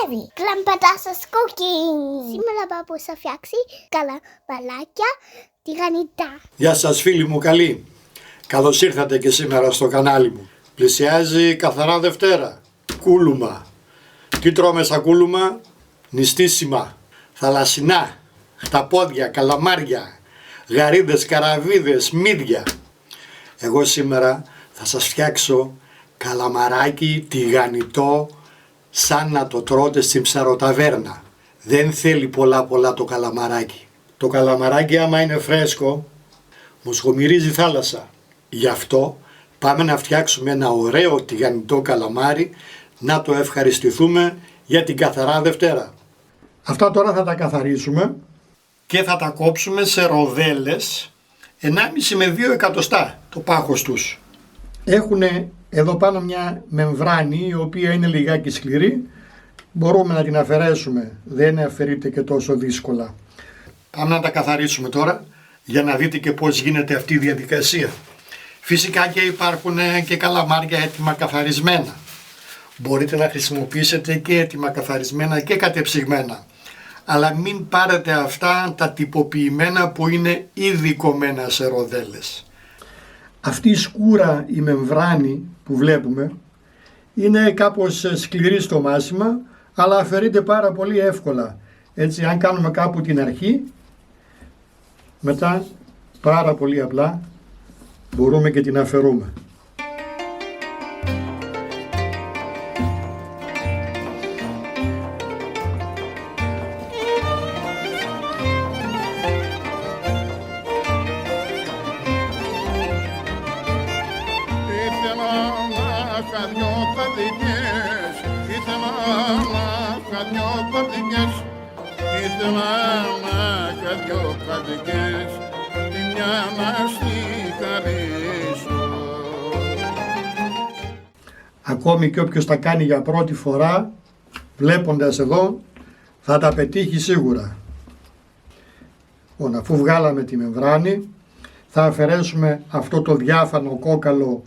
Λεβί. Κλαμπατάσας cooking. Σήμερα παππούς θα φτιάξει καλαμαράκια τηγανιτά. Γεια σας φίλοι μου καλοί. Καλώς ήρθατε και σήμερα στο κανάλι μου. Πλησιάζει καθαρά Δευτέρα. Κούλουμα. Τι τρώμε στα κούλουμα? Νηστίσιμα, θαλασσινά, χταπόδια, καλαμάρια, γαρίδες, καραβίδες, μύδια. Εγώ σήμερα θα σας φτιάξω καλαμαράκι τηγανιτό σαν να το τρώτε στην ψαροταβέρνα. Δεν θέλει πολλά το καλαμαράκι. Το καλαμαράκι άμα είναι φρέσκο μου σχομυρίζει θάλασσα. Γι' αυτό πάμε να φτιάξουμε ένα ωραίο τηγανιτό καλαμάρι να το ευχαριστηθούμε για την καθαρά Δευτέρα. Αυτά τώρα θα τα καθαρίσουμε και θα τα κόψουμε σε ροδέλες 1,5 με 2 εκατοστά το πάχος τους. Έχουν εδώ πάνω μια μεμβράνη η οποία είναι λιγάκι σκληρή. Μπορούμε να την αφαιρέσουμε, δεν αφαιρείται και τόσο δύσκολα. Πάμε να τα καθαρίσουμε τώρα για να δείτε και πώς γίνεται αυτή η διαδικασία. Φυσικά και υπάρχουν και καλαμάρια έτοιμα καθαρισμένα. Μπορείτε να χρησιμοποιήσετε και έτοιμα καθαρισμένα και κατεψυγμένα. Αλλά μην πάρετε αυτά τα τυποποιημένα που είναι ήδη κομμένα σε ροδέλες. Αυτή η σκούρα, η μεμβράνη που βλέπουμε, είναι κάπως σκληρή στο μάσιμα, αλλά αφαιρείται πάρα πολύ εύκολα. Έτσι, αν κάνουμε κάπου την αρχή, μετά πάρα πολύ απλά μπορούμε και την αφαιρούμε. Ακόμη και όποιος τα κάνει για πρώτη φορά, βλέποντας εδώ, θα τα πετύχει σίγουρα. Αφού βγάλαμε τη μεμβράνη, θα αφαιρέσουμε αυτό το διάφανο κόκαλο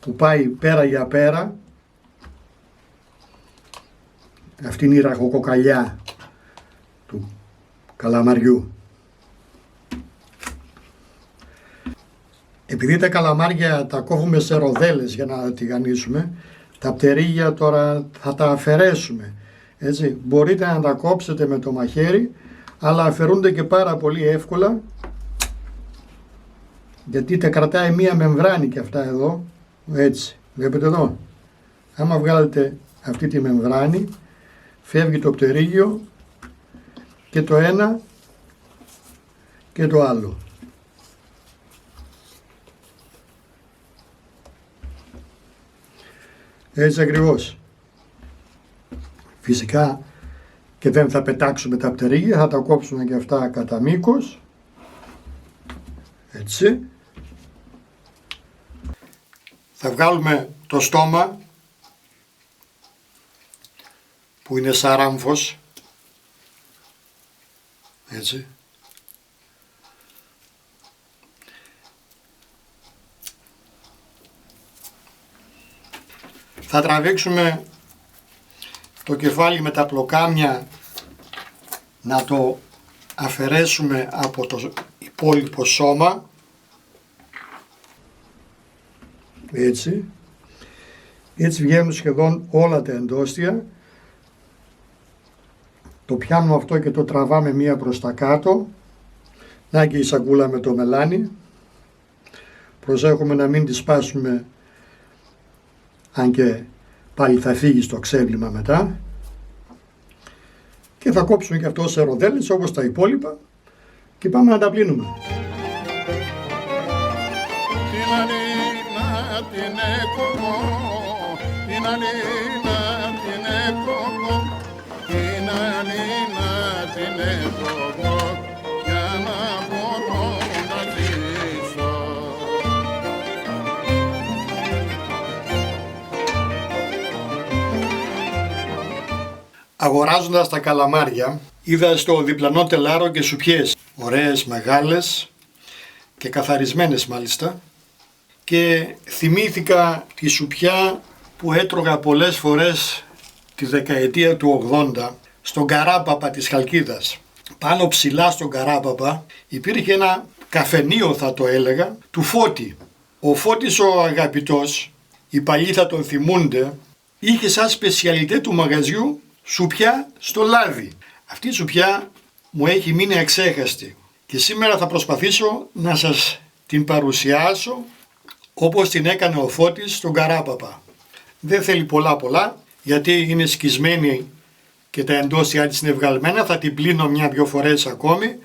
που πάει πέρα για πέρα. Αυτή είναι η ραχοκοκαλιά του καλαμαριού. Επειδή τα καλαμάρια τα κόβουμε σε ροδέλες για να τηγανίσουμε, τα πτερίγια τώρα θα τα αφαιρέσουμε. Έτσι, μπορείτε να τα κόψετε με το μαχαίρι, αλλά αφαιρούνται και πάρα πολύ εύκολα, γιατί τα κρατάει μία μεμβράνη και αυτά εδώ, έτσι, βλέπετε εδώ. Άμα βγάλετε αυτή τη μεμβράνη, φεύγει το πτερίγιο και το ένα και το άλλο. Έτσι ακριβώς. Φυσικά και δεν θα πετάξουμε τα πτερίγια, θα τα κόψουμε και αυτά κατά μήκος. Έτσι. Θα βγάλουμε το στόμα που είναι σαν ράμφος. Έτσι. Θα τραβήξουμε το κεφάλι με τα πλοκάμια να το αφαιρέσουμε από το υπόλοιπο σώμα. Έτσι. Έτσι βγαίνουν σχεδόν όλα τα εντόστια. Το πιάνουμε αυτό και το τραβάμε μία προς τα κάτω. Να και η σακούλα με το μελάνι. Προσέχουμε να μην τη σπάσουμε, αν και πάλι θα φύγει στο ξέβλημα μετά. Και θα κόψουμε και αυτό σε ροδέλες όπως τα υπόλοιπα και πάμε να τα πλύνουμε. Αγοράζοντας τα καλαμάρια, είδα στο διπλανό τελάρο και σουπιές, ωραίες, μεγάλες και καθαρισμένες μάλιστα, και θυμήθηκα τη σουπιά που έτρωγα πολλές φορές τη δεκαετία του 80 στον Καράπαπα της Χαλκίδας. Πάνω ψηλά στον Καράπαπα υπήρχε ένα καφενείο, θα το έλεγα, του Φώτη. Ο Φώτης ο αγαπητός, οι παλιοί θα τον θυμούνται, είχε σαν σπεσιαλιτέ του μαγαζιού σουπιά στο λάδι. Αυτή η σουπιά μου έχει μείνει αξέχαστη και σήμερα θα προσπαθήσω να σας την παρουσιάσω όπως την έκανε ο Φώτης στον Καράπαπα. Δεν θέλει πολλά γιατί είναι σκισμένη και τα εντόσια της είναι βγαλμένα, θα την πλύνω μια-δυο φορές ακόμη.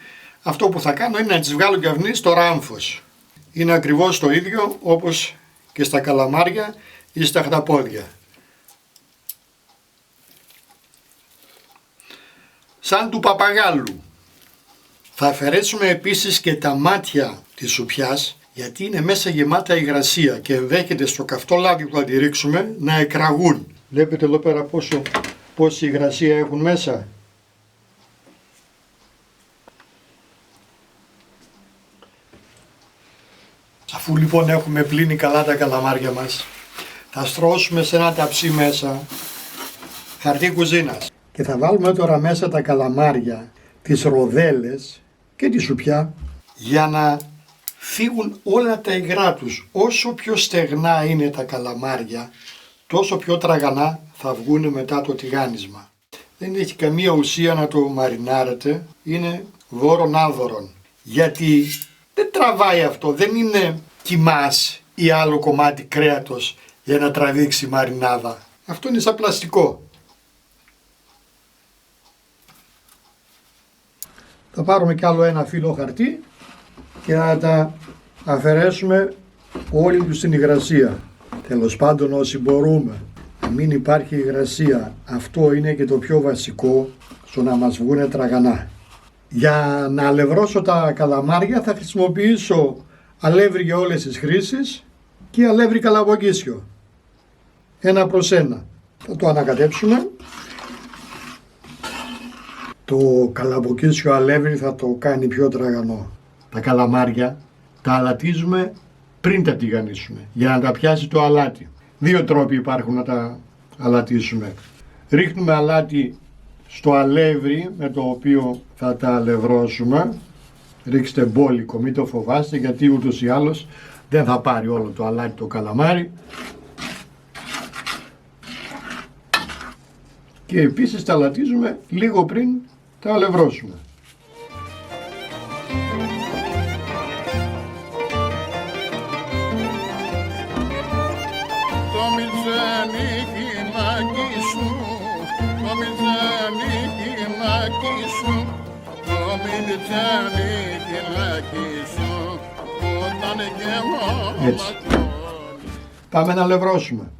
Αυτό που θα κάνω είναι να τις βγάλω και αυτήν στο ράμφος. Είναι ακριβώς το ίδιο όπως και στα καλαμάρια ή στα χταπόδια. Σαν του παπαγάλου. Θα αφαιρέσουμε επίσης και τα μάτια της σουπιάς, γιατί είναι μέσα γεμάτα υγρασία και ενδέχεται στο καυτό λάδι που θα τη ρίξουμε να εκραγούν. Βλέπετε εδώ πέρα πόση υγρασία έχουν μέσα. Αφού λοιπόν έχουμε πλύνει καλά τα καλαμάρια μας, θα στρώσουμε σε ένα ταψί μέσα χαρτί κουζίνας και θα βάλουμε τώρα μέσα τα καλαμάρια, τις ροδέλες και τη σουπιά για να φύγουν όλα τα υγρά τους. Όσο πιο στεγνά είναι τα καλαμάρια, τόσο πιο τραγανά θα βγουν μετά το τηγάνισμα. Δεν έχει καμία ουσία να το μαρινάρετε, είναι δώρον άδωρον. Γιατί δεν τραβάει αυτό, δεν είναι κιμάς ή άλλο κομμάτι κρέατος για να τραβήξει μαρινάδα. Αυτό είναι σαν πλαστικό. Θα πάρουμε κι άλλο ένα φύλλο χαρτί και θα τα αφαιρέσουμε όλη τους την υγρασία. Τέλος πάντων όσοι μπορούμε να μην υπάρχει υγρασία. Αυτό είναι και το πιο βασικό στο να μας βγουνε τραγανά. Για να αλευρώσω τα καλαμάρια θα χρησιμοποιήσω αλεύρι για όλες τις χρήσεις και αλεύρι καλαμποκίσιο. 1:1. Θα το ανακατέψουμε. Το καλαμποκίσιο αλεύρι θα το κάνει πιο τραγανό. Τα καλαμάρια τα αλατίζουμε πριν τα τηγανίσουμε για να τα πιάσει το αλάτι. 2 τρόποι υπάρχουν να τα αλατίσουμε. Ρίχνουμε αλάτι στο αλεύρι με το οποίο θα τα αλευρώσουμε. Ρίξτε μπόλικο, μην το φοβάστε γιατί ούτως ή άλλως δεν θα πάρει όλο το αλάτι το καλαμάρι. Και επίσης τα αλατίζουμε λίγο πριν τα αλευρώσουμε. Έτσι. Πάμε να αλευρώσουμε.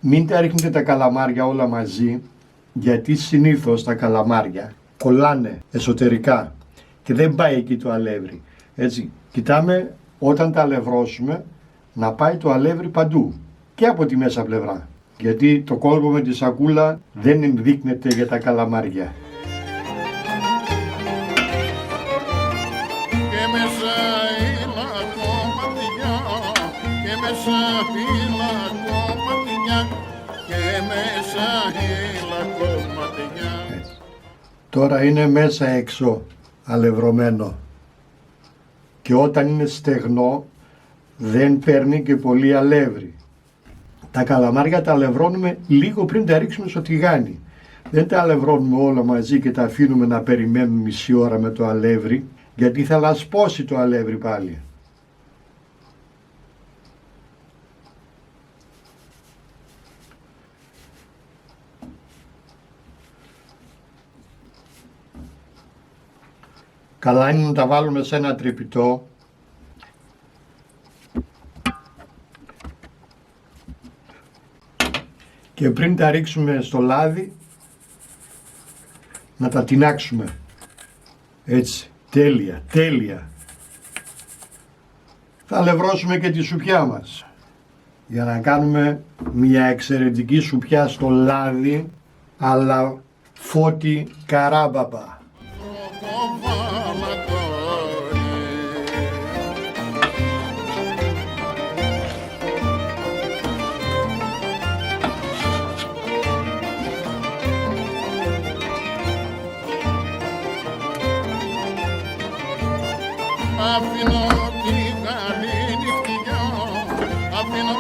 Μην τα ρίχνετε τα καλαμάρια όλα μαζί, γιατί συνήθως τα καλαμάρια κολλάνε εσωτερικά και δεν πάει εκεί το αλεύρι. Έτσι, κοιτάμε όταν τα αλευρώσουμε να πάει το αλεύρι παντού και από τη μέσα πλευρά, γιατί το κόλπο με τη σακούλα δεν ενδείκνεται για τα καλαμάρια. Τώρα είναι μέσα έξω αλευρωμένο και όταν είναι στεγνό δεν παίρνει και πολύ αλεύρι. Τα καλαμάρια τα αλευρώνουμε λίγο πριν τα ρίξουμε στο τηγάνι. Δεν τα αλευρώνουμε όλα μαζί και τα αφήνουμε να περιμένουν μισή ώρα με το αλεύρι, γιατί θα λασπώσει το αλεύρι πάλι. Καλά είναι να τα βάλουμε σε ένα τρυπητό και πριν τα ρίξουμε στο λάδι να τα τινάξουμε. Έτσι, τέλεια. Θα αλευρώσουμε και τη σουπιά μας για να κάνουμε μια εξαιρετική σουπιά στο λάδι αλλά Φώτη Καράπαπα. αφήνω την καλή νυχτιά, αφήνω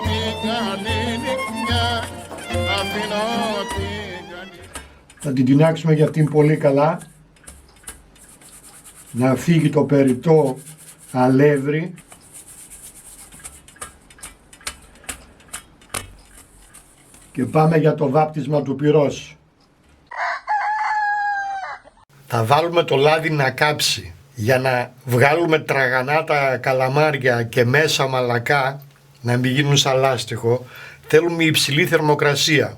την καλή νυχτιά, αφήνω την καλή. Θα την τινάξουμε για αυτήν πολύ καλά, να φύγει το περιττό αλεύρι. Και πάμε για το βάπτισμα του πυρός. Θα βάλουμε το λάδι να κάψει για να βγάλουμε τραγανά τα καλαμάρια και μέσα μαλακά να μην γίνουν σαν λάστιχο. Θέλουμε υψηλή θερμοκρασία,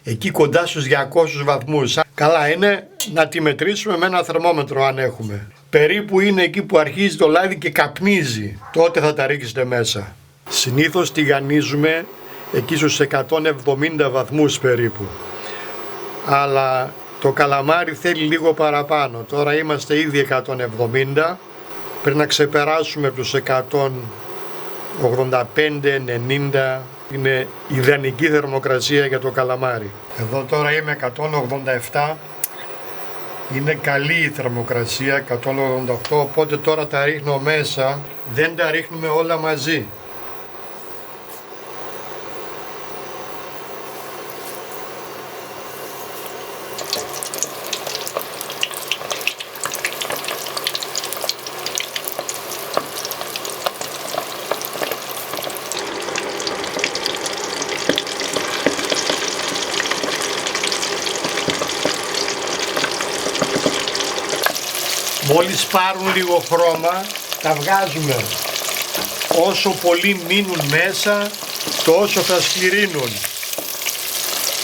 εκεί κοντά στους 200 βαθμούς. Καλά είναι να τη μετρήσουμε με ένα θερμόμετρο αν έχουμε. Περίπου είναι εκεί που αρχίζει το λάδι και καπνίζει, τότε θα τα ρίξετε μέσα. Συνήθως τηγανίζουμε εκεί στους 170 βαθμούς περίπου. Αλλά το καλαμάρι θέλει λίγο παραπάνω. Τώρα είμαστε ήδη 170. Πρέπει να ξεπεράσουμε τους 185-90. Είναι ιδανική θερμοκρασία για το καλαμάρι. Εδώ τώρα είμαι 187. Είναι καλή η θερμοκρασία, 188. Οπότε τώρα τα ρίχνω μέσα. Δεν τα ρίχνουμε όλα μαζί. Μόλις πάρουν λίγο χρώμα, τα βγάζουμε. Όσο πολύ μείνουν μέσα, τόσο θα σκληρύνουν.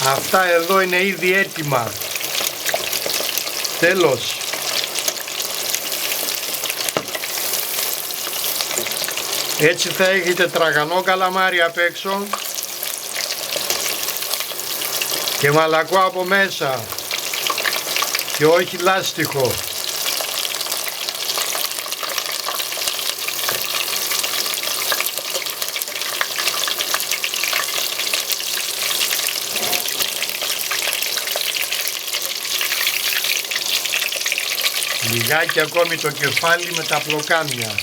Αυτά εδώ είναι ήδη έτοιμα. Τέλος. Έτσι θα έχετε τραγανό καλαμάρι απ' έξω και μαλακό από μέσα και όχι λάστιχο. Λιγάκι ακόμη το κεφάλι με τα πλοκάμια.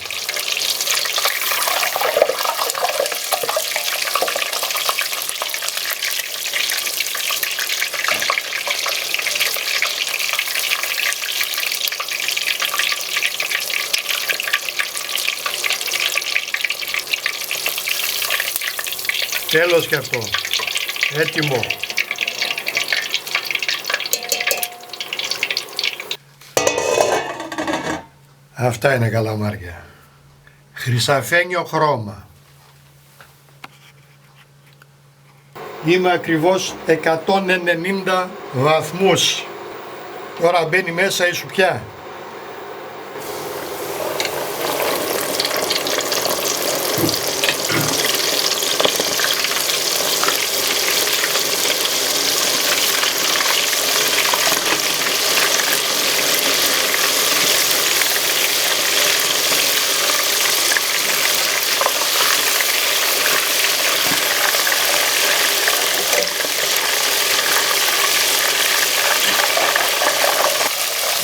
Τέλος και αυτό. Έτοιμο. Αυτά είναι καλαμάρια. Χρυσαφένιο χρώμα. Είμαι ακριβώς 190 βαθμούς. Τώρα μπαίνει μέσα η σουπιά.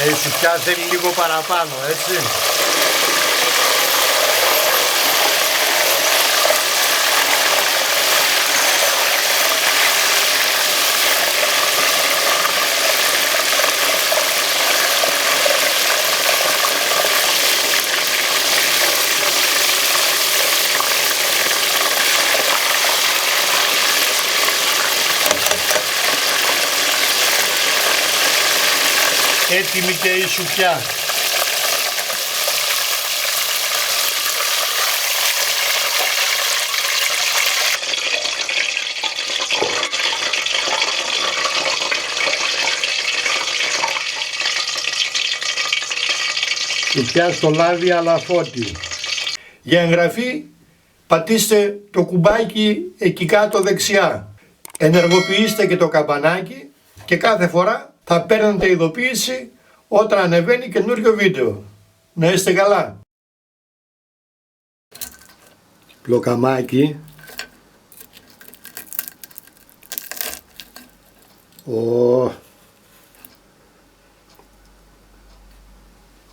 Η σουπιά θέλει λίγο παραπάνω, έτσι. Έτοιμη και η σουπιά. Σουπιά στο λάδι αλαφότη. Για εγγραφή πατήστε το κουμπάκι εκεί κάτω δεξιά. Ενεργοποιήστε και το καμπανάκι και κάθε φορά θα παίρνετε ειδοποίηση όταν ανεβαίνει καινούριο βίντεο. Να είστε καλά. Πλοκαμάκι.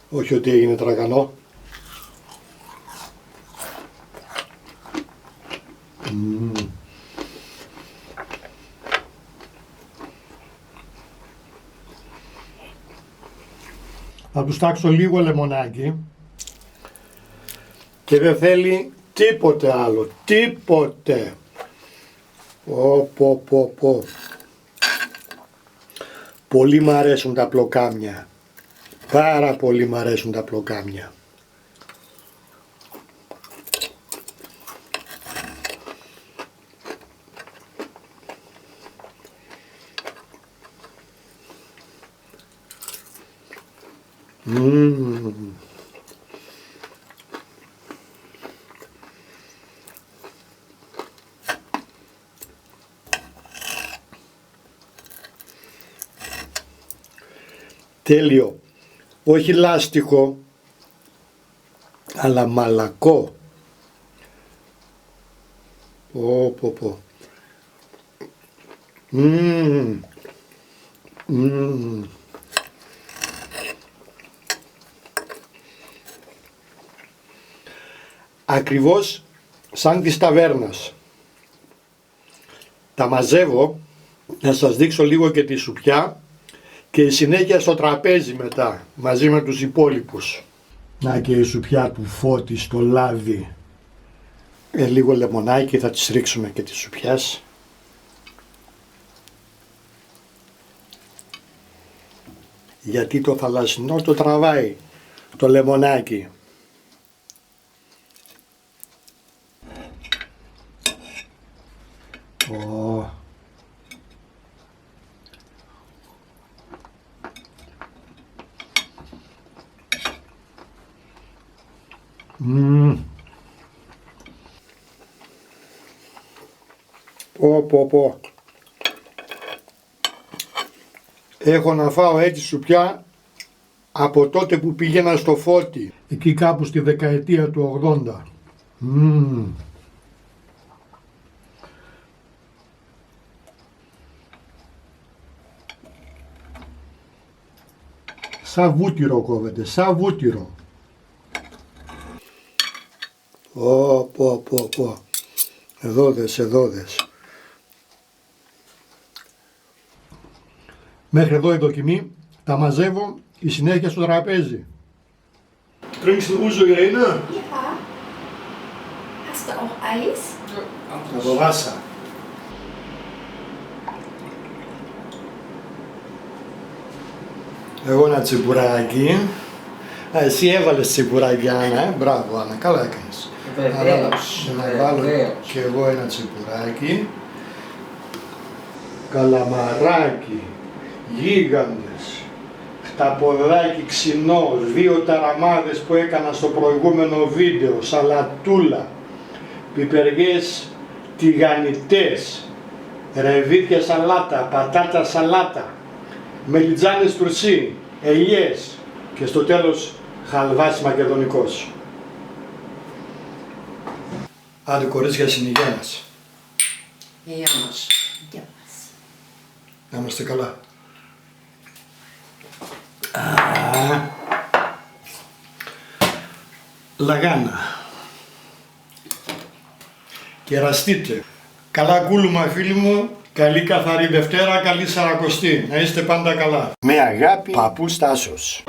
Όχι ότι έγινε τραγανό. Θα του τάξω λίγο λεμονάκι και δεν θέλει τίποτε άλλο, τίποτε. Πω. Πολύ μ' αρέσουν τα πλοκάμια, πάρα πολύ μ' αρέσουν τα πλοκάμια. Τέλειο, όχι λάστιχο, αλλά μαλακό. Πω. Ακριβώς σαν της ταβέρνας. Τα μαζεύω, να σας δείξω λίγο και τη σουπιά και η συνέχεια στο τραπέζι μετά, μαζί με τους υπόλοιπους. Να και η σουπιά του Φώτη στο λάδι. Λίγο λεμονάκι θα τις ρίξουμε και τις σουπιάς. Γιατί το θαλασσινό το τραβάει το λεμονάκι. Πω. Έχω να φάω έτσι σουπιά από τότε που πήγαινα στο Φώτη, εκεί κάπου στη δεκαετία του 80. Σαν βούτυρο κόβεται, σαν βούτυρο. Πω. Εδώ δες. Μέχρι εδώ η δοκιμή, τα μαζεύω, η συνέχεια στο τραπέζι. Trinkst du Uso, Irene? Ja. Hast du auch Eis? Από Βάσα. Εγώ ένα τσιμπουράκι. Εσύ έβαλες τσιμπουράκι, Άννα, μπράβο Άννα, καλά έκανες. Βεβαίως. Να βάλω και εγώ ένα τσιμπουράκι. Καλαμαράκι, γίγαντες, χταποδάκι ξινό, 2 ταραμάδες που έκανα στο προηγούμενο βίντεο, σαλατούλα, πιπεριές τηγανιτές, ρεβίδια σαλάτα, πατάτα σαλάτα, μελιτζάνες τουρσί, ελιές και στο τέλος χαλβάς μακεδονικός. Άντε κορίτσια, στην υγεία μας. Γεια μας. Να είμαστε καλά. Λαγάνα. Κεραστείτε. Καλά κούλουμα φίλοι μου. Καλή καθαρή Δευτέρα, καλή Σαρακοστή. Να είστε πάντα καλά. Με αγάπη, Παππούς Τάσος.